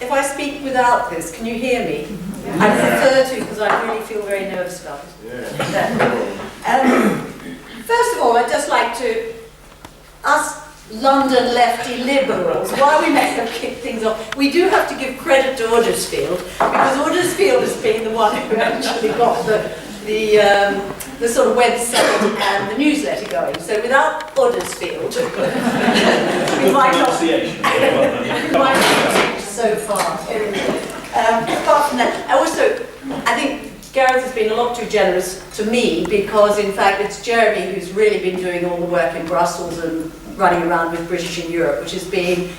if I speak without this, can you hear me? I prefer to because I really feel very nervous about it. First of all, I'd just like to, us London lefty liberals, while we may have kicked things off, we do have to give credit to Huddersfield, because Huddersfield has been the one who actually got the sort of website and the newsletter going. So without Huddersfield, we might not reach so far. Apart from that, I think Gareth has been a lot too generous to me, because in fact it's Jeremy who's really been doing all the work in Brussels and running around with British in Europe, which has been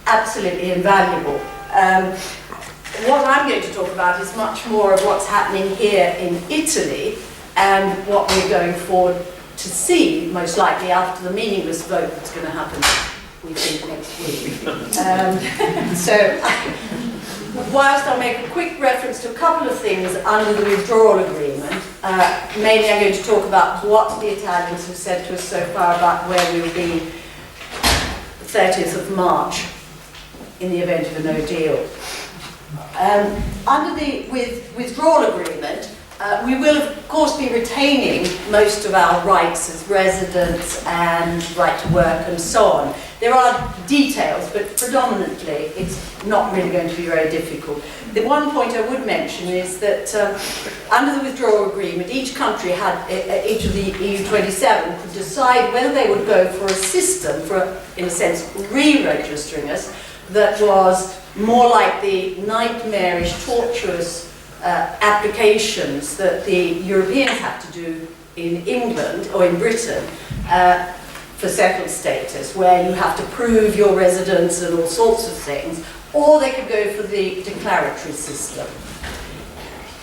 absolutely invaluable. What I'm going to talk about is much more of what's happening here in Italy and what we're going forward to see, most likely after the meaningless vote that's going to happen, we think, next week. Whilst I'll make a quick reference to a couple of things under the withdrawal agreement, mainly I'm going to talk about what the Italians have said to us so far about where we will be the 30th of March in the event of a no deal. Under the withdrawal agreement, we will of course be retaining most of our rights as residents and right to work and so on. There are details, but predominantly it's not really going to be very difficult. The one point I would mention is that under the withdrawal agreement, each country had, each of the EU 27 could decide whether they would go for a system for, in a sense, re-registering us that was more like the nightmarish, tortuous applications that the Europeans had to do in England or in Britain for settled status, where you have to prove your residence and all sorts of things, or they could go for the declaratory system.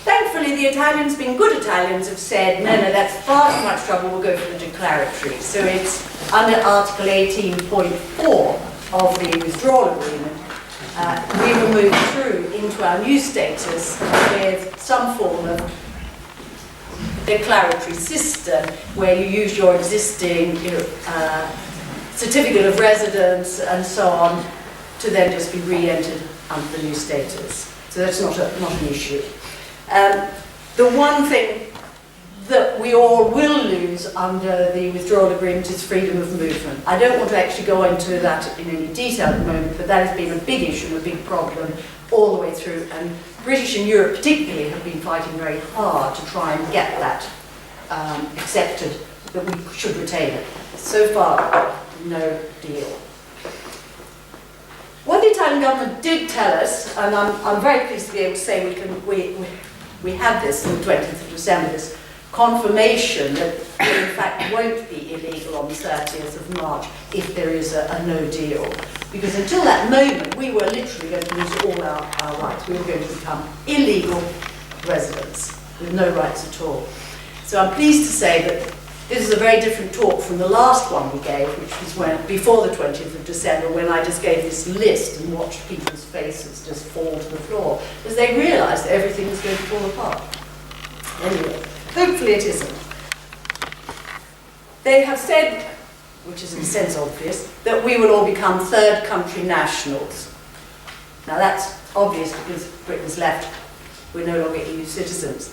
Thankfully, the Italians, being good Italians, have said, no, that's far too much trouble, we'll go for the declaratory. So it's under Article 18.4 of the withdrawal agreement. We will move through into our new status with some form of declaratory system where you use your existing certificate of residence and so on to then just be re-entered under the new status. So that's not an issue. The one thing that we all will lose under the withdrawal agreement is freedom of movement. I don't want to actually go into that in any detail at the moment, but that has been a big issue, a big problem all the way through, and British and Europe particularly have been fighting very hard to try and get that accepted, that we should retain it. So far, no deal. What the Italian government did tell us, and I'm very pleased to be able to say we have this on the 20th of December, this confirmation that it in fact won't be illegal on the 30th of March if there is a no deal. Because until that moment, we were literally going to lose all our rights. We were going to become illegal residents with no rights at all. So I'm pleased to say that this is a very different talk from the last one we gave, which was before the 20th of December, when I just gave this list and watched people's faces just fall to the floor, as they realised that everything was going to fall apart. Anyway, hopefully it isn't. They have said, which is in a sense obvious, that we will all become third country nationals. Now that's obvious because Britain's left, we're no longer EU citizens.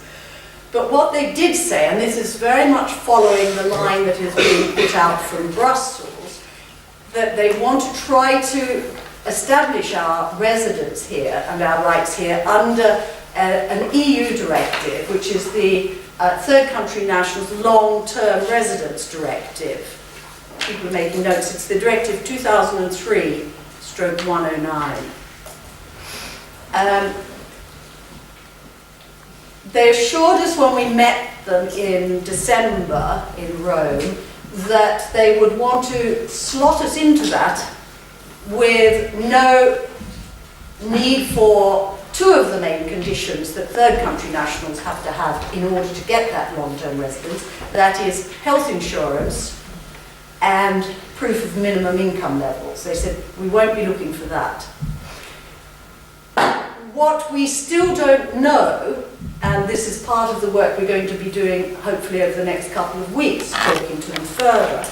But what they did say, and this is very much following the line that has been put out from Brussels, that they want to try to establish our residence here and our rights here under an EU directive, which is the Third Country Nationals Long-Term Residence Directive. People are making notes. It's the Directive 2003/109. They assured us when we met them in December in Rome that they would want to slot us into that with no need for two of the main conditions that third country nationals have to have in order to get that long-term residence. That is health insurance and proof of minimum income levels. They said we won't be looking for that. What we still don't know, and this is part of the work we're going to be doing hopefully over the next couple of weeks, talking to them further,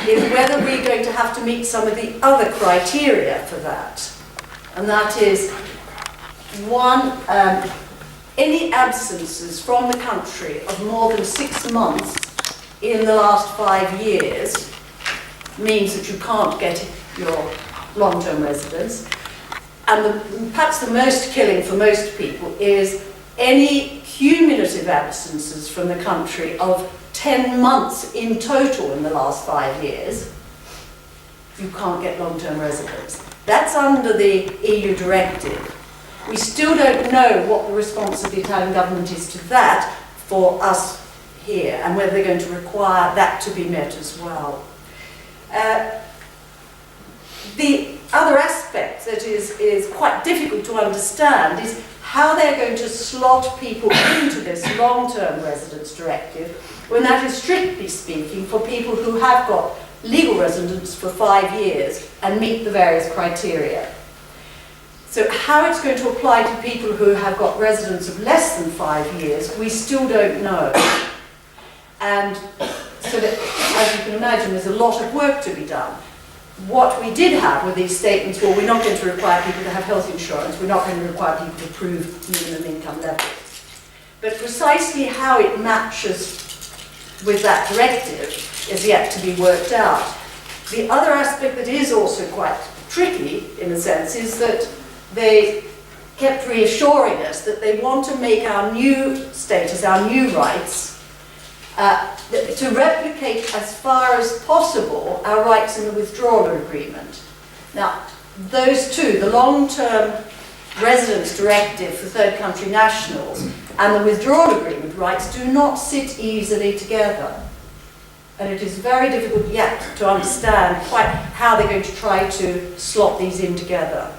is whether we're going to have to meet some of the other criteria for that. And that is One, any absences from the country of more than 6 months in the last 5 years means that you can't get your long-term residence. And perhaps the most killing for most people is any cumulative absences from the country of 10 months in total in the last 5 years. You can't get long-term residence. That's under the EU directive. We still don't know what the response of the Italian government is to that for us here, and whether they're going to require that to be met as well. The other aspect that is quite difficult to understand is how they're going to slot people into this long-term residence directive, when that is, strictly speaking, for people who have got legal residence for 5 years and meet the various criteria. So how it's going to apply to people who have got residence of less than 5 years, we still don't know. And so that, as you can imagine, there's a lot of work to be done. What we did have were these statements, well, we're not going to require people to have health insurance, we're not going to require people to prove minimum income levels. But precisely how it matches with that directive is yet to be worked out. The other aspect that is also quite tricky, in a sense, is that they kept reassuring us that they want to make our new status, our new rights, to replicate as far as possible our rights in the withdrawal agreement. Now, those two, the long-term residence directive for third country nationals and the withdrawal agreement rights, do not sit easily together. And it is very difficult yet to understand quite how they're going to try to slot these in together.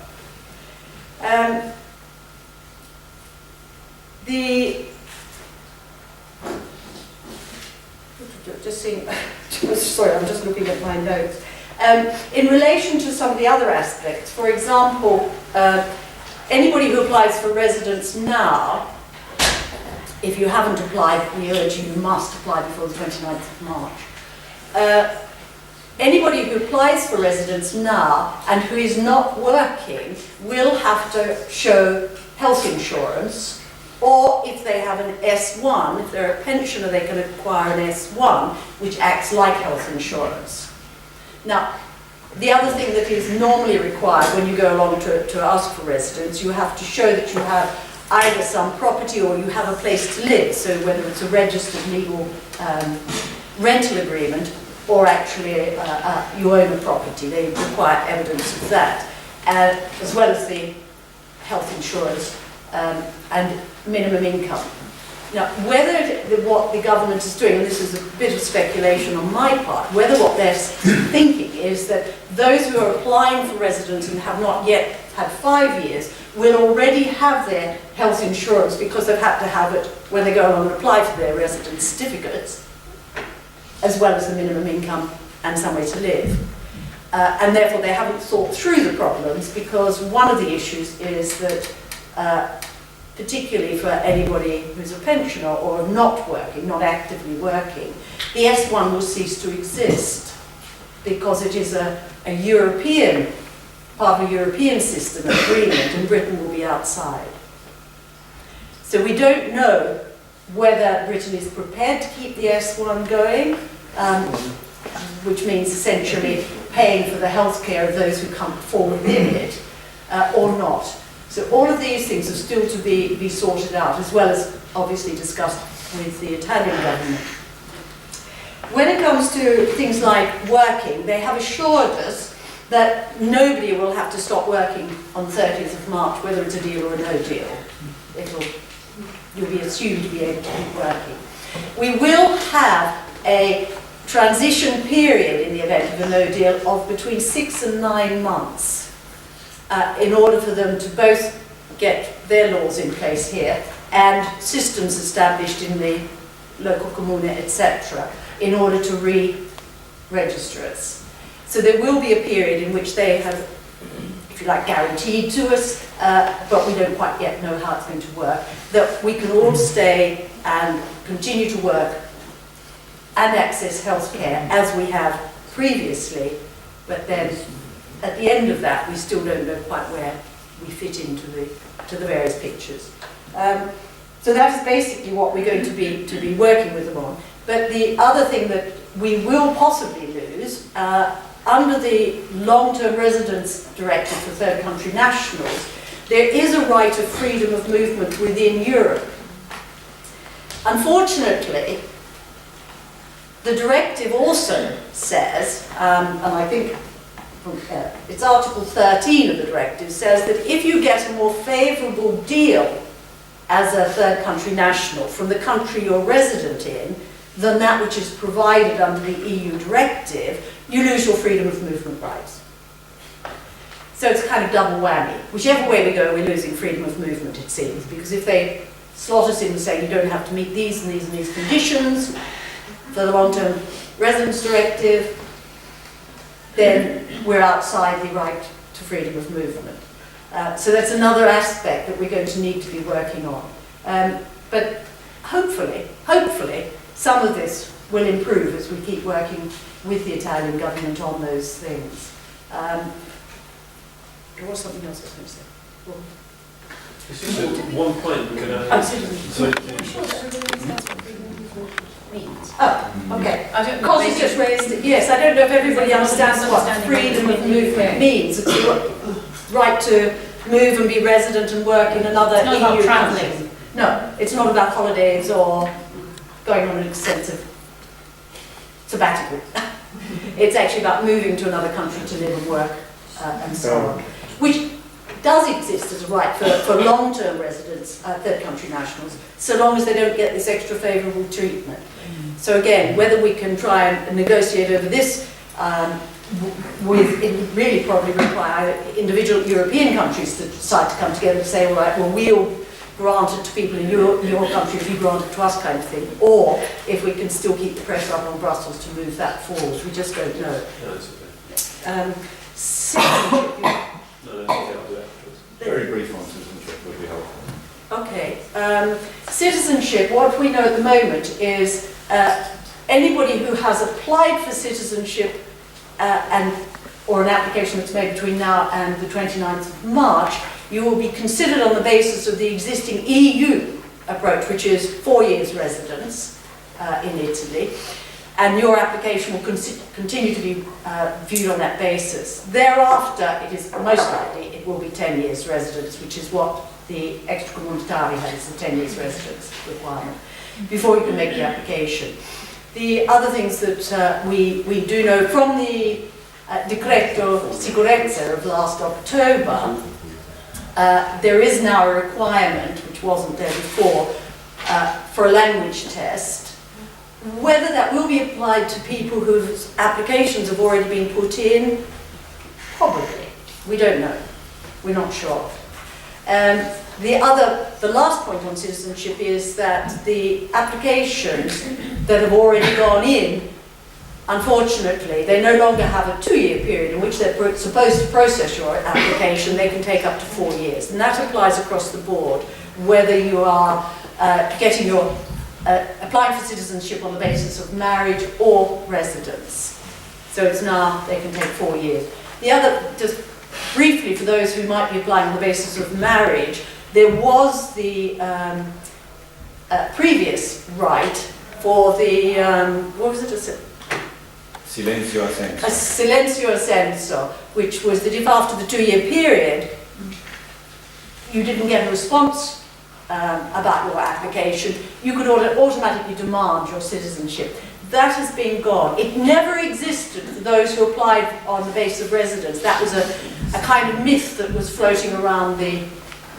Sorry, I'm just looking at my notes. In relation to some of the other aspects, for example, anybody who applies for residence now, if you haven't applied, we urge you must apply before the 29th of March. Anybody who applies for residence now and who is not working will have to show health insurance, or if they have an S1, if they're a pensioner, they can acquire an S1, which acts like health insurance. Now, the other thing that is normally required when you go along to ask for residence, you have to show that you have either some property or you have a place to live, so whether it's a registered legal rental agreement or actually you own a property, they require evidence of that, as well as the health insurance and minimum income. Now, whether what the government is doing, and this is a bit of speculation on my part, whether what they're thinking is that those who are applying for residence and have not yet had 5 years will already have their health insurance because they've had to have it when they go along and apply for their residence certificates, as well as the minimum income and somewhere to live. And therefore they haven't thought through the problems, because one of the issues is that particularly for anybody who's a pensioner or not working, not actively working, the S1 will cease to exist because it is a European, part of a European system of agreement, and Britain will be outside. So we don't know whether Britain is prepared to keep the S1 going, which means essentially paying for the health care of those who come fall within it, or not. So all of these things are still to be sorted out, as well as obviously discussed with the Italian government. When it comes to things like working, they have assured us that nobody will have to stop working on the 30th of March, whether it's a deal or a no deal. You'll be assumed to be able to keep working. We will have a transition period in the event of a no deal of between 6 and 9 months. In order for them to both get their laws in place here and systems established in the local comune, etc., in order to re-register us. So there will be a period in which they have, if you like, guaranteed to us, but we don't quite yet know how it's going to work, that we can all stay and continue to work and access health care as we have previously, but then at the end of that, we still don't know quite where we fit into the various pictures. So that is basically what we're going to be working with them on. But the other thing that we will possibly lose, under the long-term residence directive for third country nationals, there is a right of freedom of movement within Europe. Unfortunately, the directive also says, and I think it's Article 13 of the directive, says that if you get a more favourable deal as a third country national from the country you're resident in than that which is provided under the EU directive, you lose your freedom of movement rights. So it's kind of double whammy. Whichever way we go, we're losing freedom of movement, it seems, because if they slot us in and say you don't have to meet these and these and these conditions for the long-term residence directive, then we're outside the right to freedom of movement. So that's another aspect that we're going to need to be working on. But hopefully, some of this will improve as we keep working with the Italian government on those things. There was something else I was going to say. Well, it's just one point we can add. Oh, okay. Because it's just raised, yes, I don't know if everybody understands what freedom of movement means. It's the right to move and be resident and work in another EU country. No, it's not about holidays or going on an extensive sabbatical. It's actually about moving to another country to live and work and so on. Which does exist as a right for long-term residents, third country nationals, so long as they don't get this extra favourable treatment. So again, whether we can try and negotiate over this it really probably require individual European countries to decide to come together and say, all right, well, we'll grant it to people in your country if you grant it to us, kind of thing. Or if we can still keep the pressure up on Brussels to move that forward. We just don't know. No, it's okay. Citizenship. No, I'll do that. Very brief on citizenship would be helpful. Okay. Citizenship, what we know at the moment is anybody who has applied for citizenship or an application that's made between now and the 29th of March, you will be considered on the basis of the existing EU approach, which is 4 years residence in Italy, and your application will continue to be viewed on that basis. Thereafter, it is most likely it will be 10 years residence, which is what the extracomunitari has, the 10 years residence requirement, before you can make the application. The other things that we do know from the Decreto Sicurezza of last October, there is now a requirement, which wasn't there before, for a language test. Whether that will be applied to people whose applications have already been put in, probably. We don't know. We're not sure. The last point on citizenship is that the applications that have already gone in, unfortunately, they no longer have a 2-year period in which they're supposed to process your application. They can take up to 4 years. And that applies across the board, whether you are getting your applying for citizenship on the basis of marriage or residence. So it's now, they can take 4 years. The other, just briefly for those who might be applying on the basis of marriage, there was the previous right for the, what was it? Silenzio assenso. A silenzio assenso, which was that if after the 2-year period you didn't get a response about your application, you could automatically demand your citizenship. That has been gone. It never existed for those who applied on the basis of residence. That was a kind of myth that was floating around the,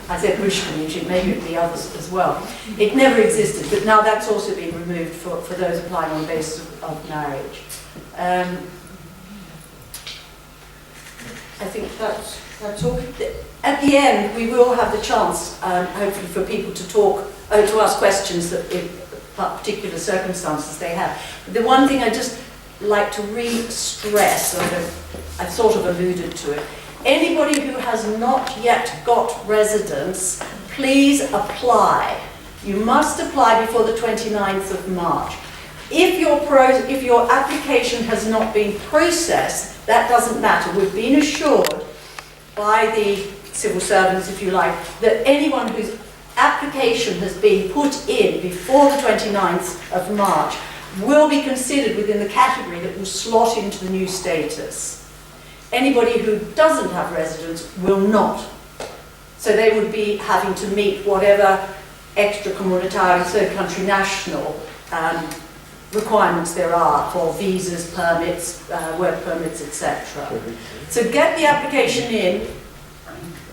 I said British community, maybe the others as well. It never existed, but now that's also been removed for those applying on the basis of marriage. I think that's all. At the end, we will have the chance, hopefully, for people to talk, to ask questions that about particular circumstances they have. The one thing I just like to re-stress, I've sort of alluded to it, anybody who has not yet got residence, please apply. You must apply before the 29th of March. If your application has not been processed, that doesn't matter. We've been assured by the civil servants, if you like, that anyone whose application has been put in before the 29th of March will be considered within the category that will slot into the new status. Anybody who doesn't have residence will not. So they would be having to meet whatever extra-communitary, third country national requirements there are for visas, permits, work permits, etc. So get the application in,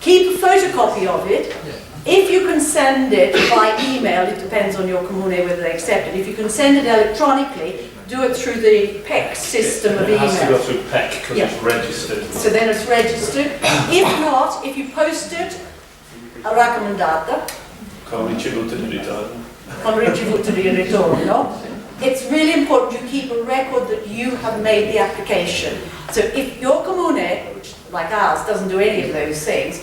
keep a photocopy of it. If you can send it by email, it depends on your commune whether they accept it. If you can send it electronically, do it through the PEC system of It has to email. go through PEC because Yeah. it's registered. So then it's registered. If not, if you post it, a raccomandata, Come ricevuto di ritorno. con ricevuto di ritorno, it's really important you keep a record that you have made the application. So if your commune, which like ours doesn't do any of those things,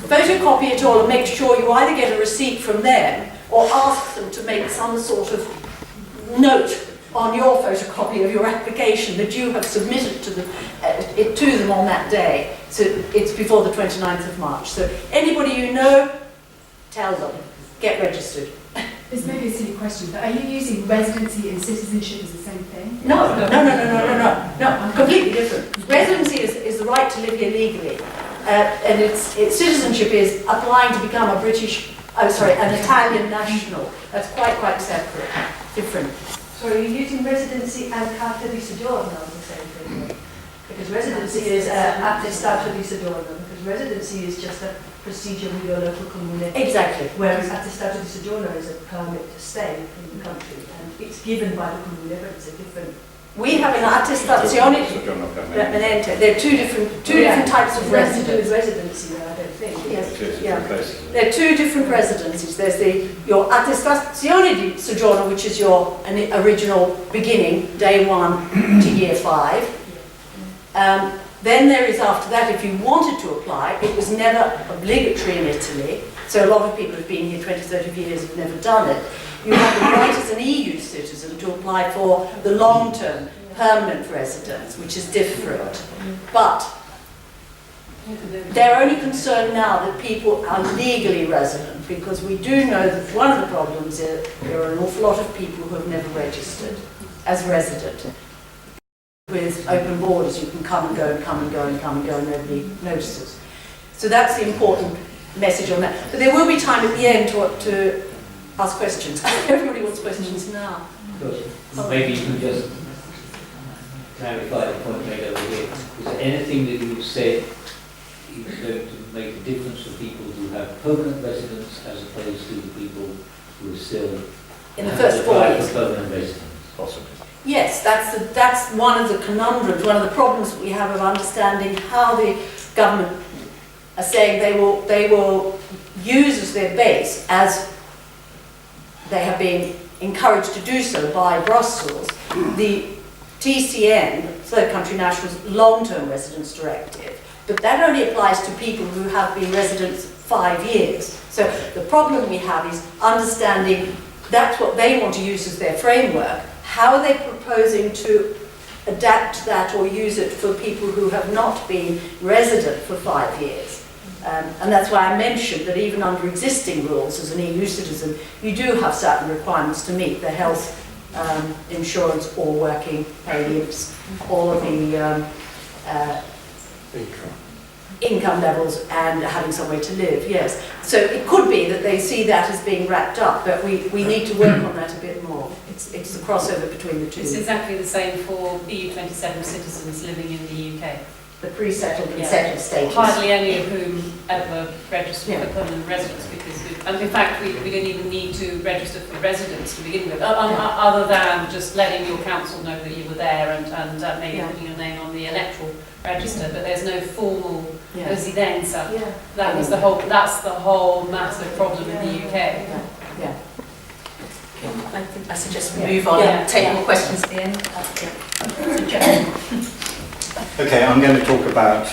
photocopy it all and make sure you either get a receipt from them or ask them to make some sort of note on your photocopy of your application that you have submitted to them on that day. So it's before the 29th of March. So anybody you know, tell them, get registered. This may be a silly question, but are you using residency and citizenship as the same thing? No, completely different. Residency is the right to live here legally, and its citizenship is applying to become an Italian national. That's quite separate, different. So are you using residency and carta di soggiorno as the same thing? Because residency is attestato di soggiorno, because residency is just a procedure with your local commune. Exactly. Whereas attestato di soggiorno is a permit to stay in the country, and it's given by the commune, but it's a different. We have an attestazione permanente. There are two different types of residence. Residency, I don't think. Yes. Yeah. There are two different residencies. There's your attestazione di soggiorno, which is your original beginning, day 1 to year 5. Then there is, after that, if you wanted to apply, it was never obligatory in Italy, so a lot of people have been here 20, 30 years and have never done it. You have the right as an EU citizen to apply for the long-term permanent residence, which is different. But they're only concerned now that people are legally resident, because we do know that one of the problems is there are an awful lot of people who have never registered as resident. With open borders, you can come and go and come and go and come and go, and nobody notices. So that's the important message on that. But there will be time at the end to ask questions. Everybody wants questions now. Maybe you can just clarify the point made over here. Is there anything that you said is going to make a difference for people who have permanent residence as opposed to the people who are still in the first 4 years? Permanent residence? Possibly. Yes, that's one of the conundrums, one of the problems we have of understanding how the government are saying they will use as their base, as they have been encouraged to do so by Brussels, the TCN, Third Country Nationals Long-Term Residence Directive. But that only applies to people who have been residents 5 years. So the problem we have is understanding that's what they want to use as their framework. How are they proposing to adapt that or use it for people who have not been resident for 5 years? And that's why I mentioned that even under existing rules as an EU citizen, you do have certain requirements to meet: the health insurance, or working pay, all of the income levels, and having somewhere to live, yes. So it could be that they see that as being wrapped up, but we need to work on that a bit more. It's the crossover between the two. It's exactly the same for EU27 citizens living in the UK. The pre-settled and settled status. Hardly any of whom ever register Yeah. for permanent residence, because and in fact we don't even need to register for residence to begin with, other than just letting your council know that you were there and maybe putting your name on the electoral register, but there's no formal residenza. Yeah. That's the whole massive problem in the UK. Yeah. I think I suggest we move on and take more questions at the end. Okay, I'm going to talk about